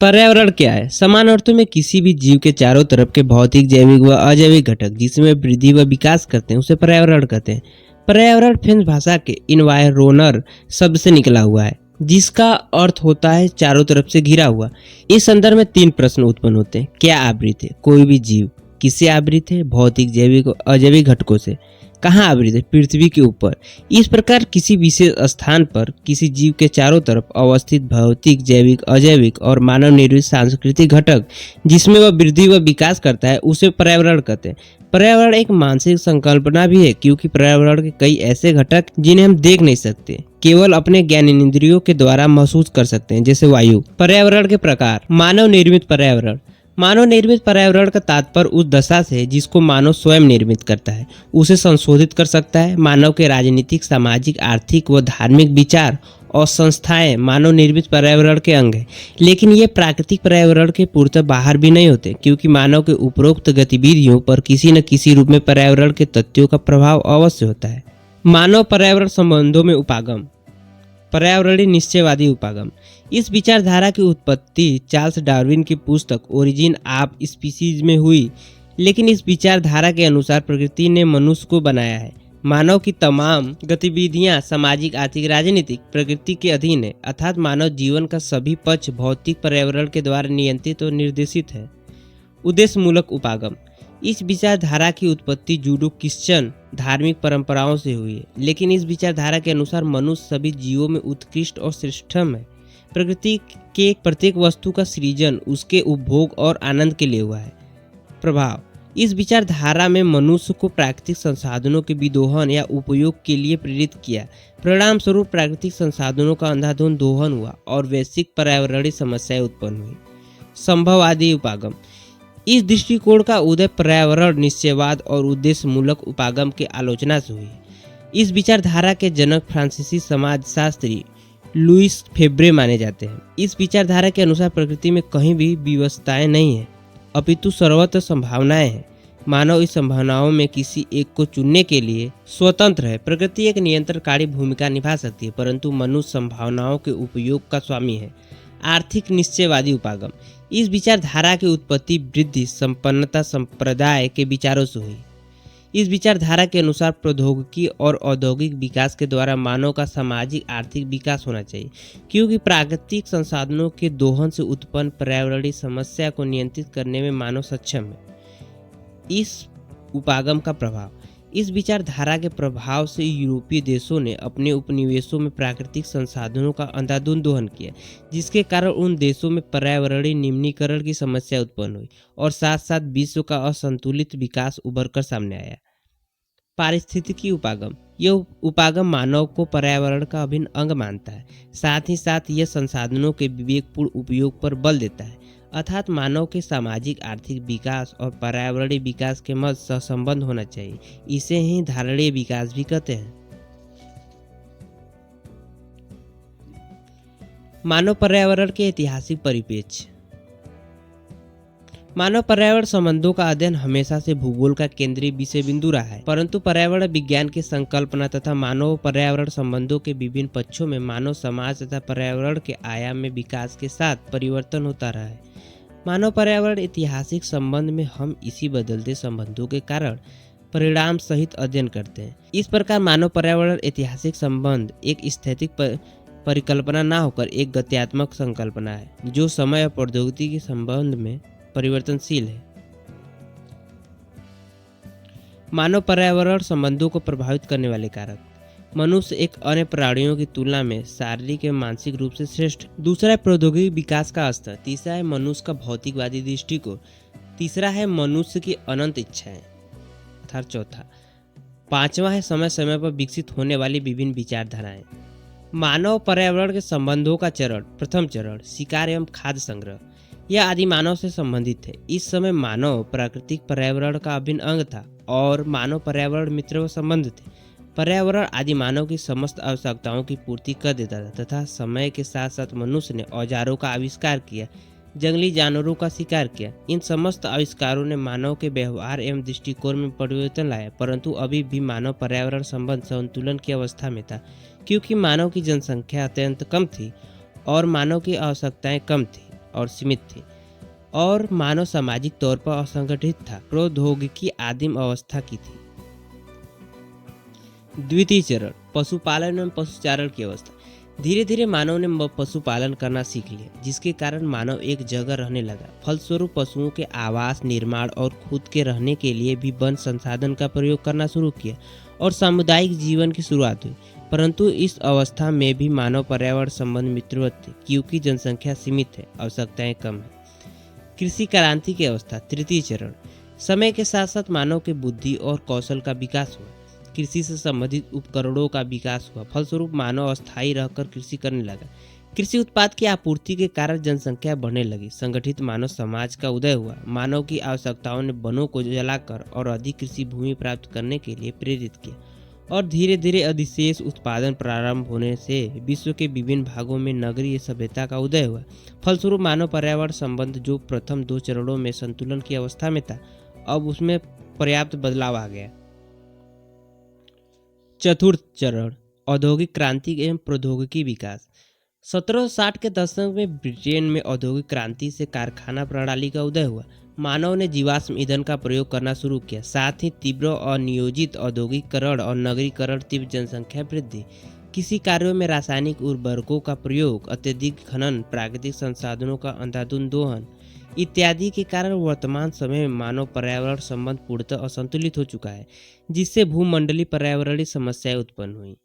पर्यावरण क्या है? समान अर्थों में किसी भी जीव के चारों तरफ के भौतिक, जैविक व अजैविक घटक जिसमें वृद्धि व विकास करते हैं उसे पर्यावरण कहते हैं। पर्यावरण फ्रेंच भाषा के इन्वायरोनर शब्द से निकला हुआ है, जिसका अर्थ होता है चारों तरफ से घिरा हुआ। इस संदर्भ में 3 प्रश्न उत्पन्न होते हैं। क्या आवृत है? कोई भी जीव। किससे आवृत है? भौतिक, जैविक और अजैविक घटकों से। कहाँ आवृत है? पृथ्वी के ऊपर। इस प्रकार किसी विशेष स्थान पर किसी जीव के चारों तरफ अवस्थित भौतिक, जैविक, अजैविक और मानव निर्मित सांस्कृतिक घटक जिसमें वह वृद्धि व विकास करता है उसे पर्यावरण कहते हैं। पर्यावरण एक मानसिक संकल्पना भी है, क्योंकि पर्यावरण के कई ऐसे घटक जिन्हें हम देख नहीं सकते, केवल अपने ज्ञानेंद्रियों के द्वारा महसूस कर सकते हैं, जैसे वायु। पर्यावरण के प्रकार। मानव निर्मित पर्यावरण। मानव निर्मित पर्यावरण का तात्पर्य उस दशा से जिसको मानव स्वयं निर्मित करता है, उसे संशोधित कर सकता है। मानव के राजनीतिक, सामाजिक, आर्थिक व धार्मिक विचार और संस्थाएं मानव निर्मित पर्यावरण के अंग हैं, लेकिन ये प्राकृतिक पर्यावरण के पूर्णतः बाहर भी नहीं होते, क्योंकि मानव के उपरोक्त गतिविधियों पर किसी न किसी रूप में पर्यावरण के तथ्यों का प्रभाव अवश्य होता है। मानव पर्यावरण संबंधों में उपागम। पर्यावरणीय निश्चयवादी उपागम। इस विचारधारा की उत्पत्ति चार्ल्स डार्विन की पुस्तक ओरिजिन ऑफ स्पीसीज में हुई, लेकिन इस विचारधारा के अनुसार प्रकृति ने मनुष्य को बनाया है। मानव की तमाम गतिविधियां सामाजिक, आर्थिक, राजनीतिक प्रकृति के अधीन है, अर्थात मानव जीवन का सभी पक्ष भौतिक पर्यावरण के द्वारा नियंत्रित और निर्देशित है। उद्देश्य मूलक उपागम। इस विचारधारा की उत्पत्ति जूडो क्रिश्चियन धार्मिक परंपराओं से हुई है, लेकिन इस विचारधारा के अनुसार मनुष्य सभी जीवों में उत्कृष्ट और श्रेष्ठतम है। प्रकृति के प्रत्येक वस्तु का सृजन उसके उपभोग और आनंद के लिए हुआ है। प्रभाव। इस विचारधारा में मनुष्य को प्राकृतिक संसाधनों के विदोहन या उपयोग के लिए प्रेरित किया। परिणाम स्वरूप प्राकृतिक संसाधनों का अंधाधुंध दोहन हुआ और वैश्विक पर्यावरणीय समस्याएं उत्पन्न हुई। संभववादी उपागम। इस दृष्टिकोण का उदय पर्यावरण निश्चयवाद और उद्देश्य मूलक उपागम के आलोचना से हुई। इस विचारधारा के जनक फ्रांसीसी समाजशास्त्री लुईस फेब्रे माने जाते हैं। इस विचारधारा के अनुसार प्रकृति में कहीं भी विवशताएं नहीं है, अपितु सर्वत्र संभावनाएं हैं। मानव इस संभावनाओं में किसी एक को चुनने के लिए स्वतंत्र है। प्रकृति एक नियंत्रणकारी भूमिका निभा सकती है, परंतु मनुष्य संभावनाओं के उपयोग का स्वामी है। आर्थिक निश्चयवादी उपागम। इस विचारधारा की उत्पत्ति वृद्धि संपन्नता संप्रदाय के विचारों से हुई। इस विचारधारा के अनुसार प्रौद्योगिकी और औद्योगिक विकास के द्वारा मानव का सामाजिक, आर्थिक विकास होना चाहिए, क्योंकि प्राकृतिक संसाधनों के दोहन से उत्पन्न पर्यावरणीय समस्या को नियंत्रित करने में मानव सक्षम है। इस उपागम का प्रभाव। इस विचारधारा के प्रभाव से यूरोपीय देशों ने अपने उपनिवेशों में प्राकृतिक संसाधनों का अंधाधुंध दोहन किया, जिसके कारण उन देशों में पर्यावरणीय निम्नीकरण की समस्या उत्पन्न हुई और साथ साथ विश्व का असंतुलित विकास उभर कर सामने आया। पारिस्थितिकी उपागम। यह उपागम मानव को पर्यावरण का अभिन्न अंग मानता है, साथ ही साथ यह संसाधनों के विवेकपूर्ण उपयोग पर बल देता है, अर्थात मानव के सामाजिक, आर्थिक विकास और पर्यावरणीय विकास के मध्य सहसंबंध होना चाहिए। इसे ही धारणीय विकास भी कहते हैं। मानव पर्यावरण के ऐतिहासिक परिप्रेक्ष्य। मानव पर्यावरण संबंधों का अध्ययन हमेशा से भूगोल का केंद्रीय विषय बिंदु रहा है, परंतु पर्यावरण विज्ञान की संकल्पना तथा मानव पर्यावरण संबंधों के विभिन्न पक्षों में मानव समाज तथा पर्यावरण के आयाम में विकास के साथ परिवर्तन होता रहा है। मानव पर्यावरण ऐतिहासिक संबंध में हम इसी बदलते संबंधों के कारण परिणाम सहित अध्ययन करते हैं। इस प्रकार मानव पर्यावरण ऐतिहासिक संबंध एक स्थैतिक परिकल्पना न होकर एक गत्यात्मक संकल्पना है, जो समय और प्रौद्योगिकी के संबंध में परिवर्तनशील है। मानव पर्यावरण संबंधों को प्रभावित करने वाले कारक। मनुष्य एक अन्य प्राणियों की तुलना में शारीरिक एवं मानसिक रूप से श्रेष्ठ। दूसरा है प्रौद्योगिक विकास का स्तर। तीसरा है मनुष्य का भौतिकवादी दृष्टिकोण। तीसरा है मनुष्य की अनंत इच्छाएं, अर्थात चौथा। पांचवा है समय समय पर विकसित होने वाली विभिन्न विचारधाराएं। मानव पर्यावरण के संबंधों का चरण। प्रथम चरण शिकार एवं खाद्य संग्रह। यह आदि मानव से संबंधित है। इस समय मानव प्राकृतिक पर्यावरण का अभिन्न अंग था और मानव पर्यावरण मित्र व संबंध थे। पर्यावरण आदि मानव की समस्त आवश्यकताओं की पूर्ति कर देता था तथा समय के साथ साथ मनुष्य ने औजारों का आविष्कार किया, जंगली जानवरों का शिकार किया। इन समस्त आविष्कारों ने मानव के व्यवहार एवं दृष्टिकोण में परिवर्तन लाया, परंतु अभी भी मानव पर्यावरण संबंध संतुलन की अवस्था में था, क्योंकि मानव की जनसंख्या अत्यंत कम थी और मानव की आवश्यकताएं कम थी। और सीमित थे और मानव सामाजिक तौर पर असंगठित था। प्रौद्योगिकी आदिम अवस्था की थी। द्वितीय चरण, पशुपालन एवं पशुचारण की अवस्था। धीरे धीरे मानव ने पशुपालन करना सीख लिया, जिसके कारण मानव एक जगह रहने लगा। फलस्वरूप पशुओं के आवास निर्माण और खुद के रहने के लिए भी वन संसाधन का प्रयोग करना शुरू किया और सामुदायिक जीवन की शुरुआत हुई। परंतु इस अवस्था में भी मानव पर्यावरण संबंध मित्रवत थे, क्योंकि जनसंख्या सीमित है, आवश्यकताएं कम है। कृषि क्रांति की अवस्था, तृतीय चरण। समय के साथ साथ मानव के बुद्धि और कौशल का विकास हुआ। कृषि से संबंधित उपकरणों का विकास हुआ। फलस्वरूप मानव अस्थायी रहकर कृषि करने लगा। कृषि उत्पाद की आपूर्ति के कारण जनसंख्या बढ़ने लगी। संगठित मानव समाज का उदय हुआ। मानव की आवश्यकताओं ने वनों को जलाकर और अधिक कृषि भूमि प्राप्त करने के लिए प्रेरित किया और धीरे धीरे अधिशेष उत्पादन प्रारंभ होने से विश्व के विभिन्न भागों में नगरीय सभ्यता का उदय हुआ। फलस्वरूप मानव पर्यावरण संबंध जो प्रथम 2 चरणों में संतुलन की अवस्था में था, अब उसमें पर्याप्त बदलाव आ गया। चतुर्थ चरण, औद्योगिक क्रांति एवं प्रौद्योगिकी विकास। 1760 के दशक में ब्रिटेन में औद्योगिक क्रांति से कारखाना प्रणाली का उदय हुआ। मानव ने जीवाश्म ईंधन का प्रयोग करना शुरू किया। साथ ही तीव्र और नियोजित औद्योगिकरण और नगरीकरण, तीव्र जनसंख्या वृद्धि, कृषि कार्यों में रासायनिक उर्वरकों का प्रयोग, अत्यधिक खनन, प्राकृतिक संसाधनों का अंधाधुंध दोहन इत्यादि के कारण वर्तमान समय में मानव पर्यावरण संबंध पूर्णतः असंतुलित हो चुका है, जिससे भूमंडलीय पर्यावरणीय समस्याएं उत्पन्न हुई।